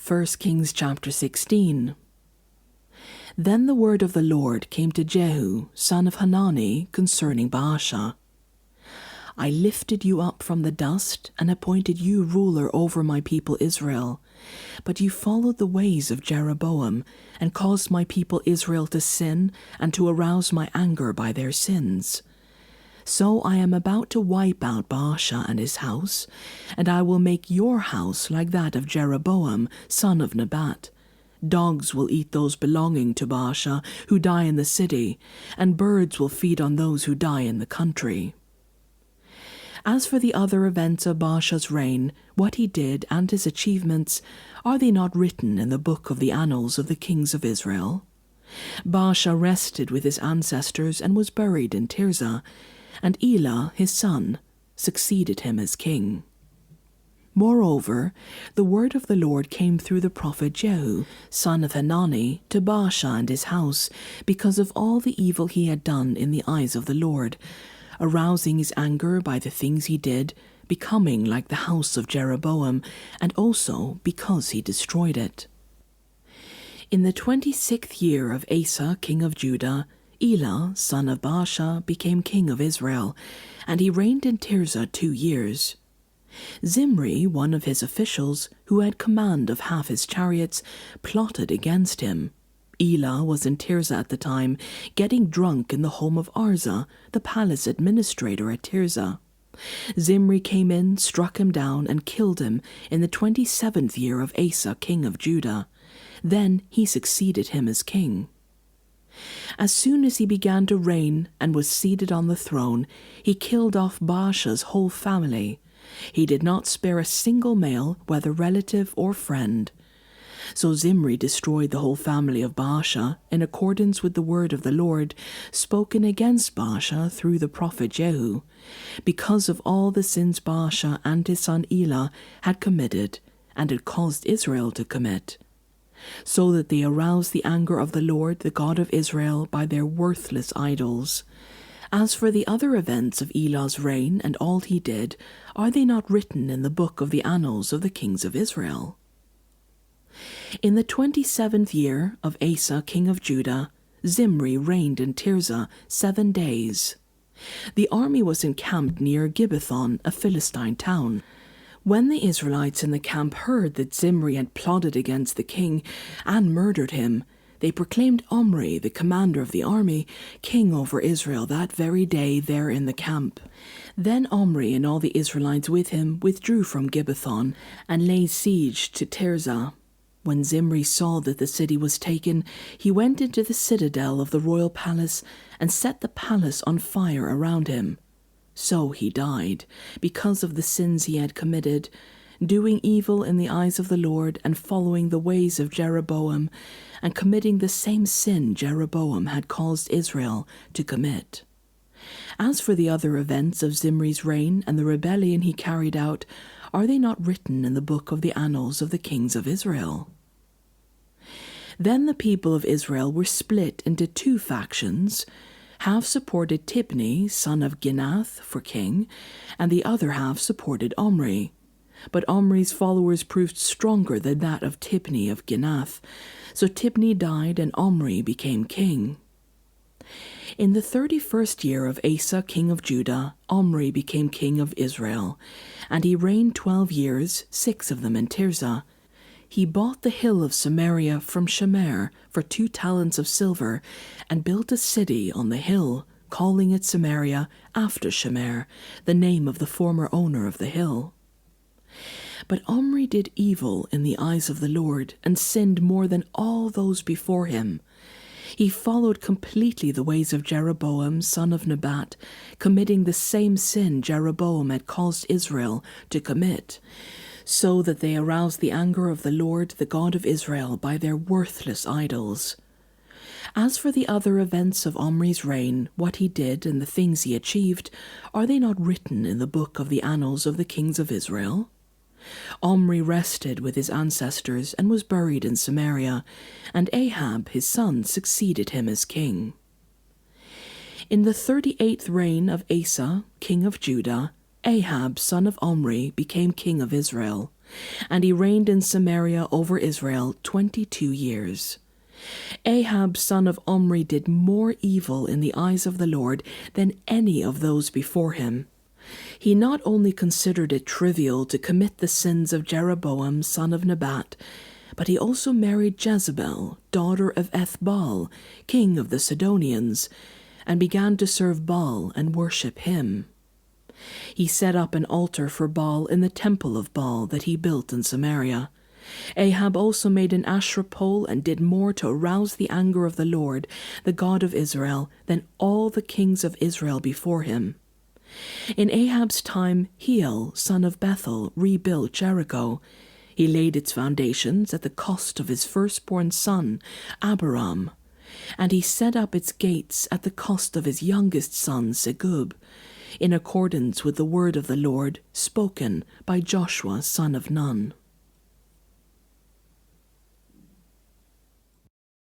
1 Kings chapter 16. Then the word of the Lord came to Jehu, son of Hanani, concerning Baasha. I lifted you up from the dust and appointed you ruler over my people Israel. But you followed the ways of Jeroboam and caused my people Israel to sin and to arouse my anger by their sins. So I am about to wipe out Baasha and his house, and I will make your house like that of Jeroboam, son of Nebat. Dogs will eat those belonging to Baasha who die in the city, and birds will feed on those who die in the country. As for the other events of Baasha's reign, what he did and his achievements, are they not written in the book of the annals of the kings of Israel? Baasha rested with his ancestors and was buried in Tirzah, and Elah, his son, succeeded him as king. Moreover, the word of the Lord came through the prophet Jehu, son of Hanani, to Baasha and his house, because of all the evil he had done in the eyes of the Lord, arousing his anger by the things he did, becoming like the house of Jeroboam, and also because he destroyed it. In the 26th year of Asa, king of Judah, Elah, son of Baasha, became king of Israel, and he reigned in Tirzah 2 years. Zimri, one of his officials, who had command of half his chariots, plotted against him. Elah was in Tirzah at the time, getting drunk in the home of Arza, the palace administrator at Tirzah. Zimri came in, struck him down, and killed him in the 27th year of Asa, king of Judah. Then he succeeded him as king. As soon as he began to reign and was seated on the throne, he killed off Baasha's whole family. He did not spare a single male, whether relative or friend. So Zimri destroyed the whole family of Baasha in accordance with the word of the Lord spoken against Baasha through the prophet Jehu, because of all the sins Baasha and his son Elah had committed and had caused Israel to commit, so that they aroused the anger of the Lord, the God of Israel, by their worthless idols. As for the other events of Elah's reign and all he did, are they not written in the book of the annals of the kings of Israel? In the 27th year of Asa, king of Judah, Zimri reigned in Tirzah 7 days. The army was encamped near Gibbethon, a Philistine town. When the Israelites in the camp heard that Zimri had plotted against the king and murdered him, they proclaimed Omri, the commander of the army, king over Israel that very day there in the camp. Then Omri and all the Israelites with him withdrew from Gibbethon and laid siege to Tirzah. When Zimri saw that the city was taken, he went into the citadel of the royal palace and set the palace on fire around him. So he died, because of the sins he had committed, doing evil in the eyes of the Lord and following the ways of Jeroboam, and committing the same sin Jeroboam had caused Israel to commit. As for the other events of Zimri's reign and the rebellion he carried out, are they not written in the book of the annals of the kings of Israel? Then the people of Israel were split into 2 factions. Half supported Tibni, son of Ginath, for king, and the other half supported Omri. But Omri's followers proved stronger than that of Tibni of Ginath, so Tibni died and Omri became king. In the 31st year of Asa, king of Judah, Omri became king of Israel, and he reigned 12 years, 6 of them in Tirzah. He bought the hill of Samaria from Shemer for 2 talents of silver, and built a city on the hill, calling it Samaria after Shemer, the name of the former owner of the hill. But Omri did evil in the eyes of the Lord, and sinned more than all those before him. He followed completely the ways of Jeroboam, son of Nebat, committing the same sin Jeroboam had caused Israel to commit, so that they aroused the anger of the Lord, the God of Israel, by their worthless idols. As for the other events of Omri's reign, what he did and the things he achieved, are they not written in the book of the annals of the kings of Israel? Omri rested with his ancestors and was buried in Samaria, and Ahab his son succeeded him as king. In the 38th reign of Asa, king of Judah, Ahab son of Omri became king of Israel. And he reigned in Samaria over Israel 22 years. Ahab son of Omri did more evil in the eyes of the Lord than any of those before him. He not only considered it trivial to commit the sins of Jeroboam son of Nebat, but he also married Jezebel, daughter of Ethbaal, king of the Sidonians, and began to serve Baal and worship him. He set up an altar for Baal in the temple of Baal that he built in Samaria. Ahab also made an Asherah pole and did more to arouse the anger of the Lord, the God of Israel, than all the kings of Israel before him. In Ahab's time, Hiel, son of Bethel, rebuilt Jericho. He laid its foundations at the cost of his firstborn son, Abiram, and he set up its gates at the cost of his youngest son, Segub, in accordance with the word of the Lord spoken by Joshua son of Nun.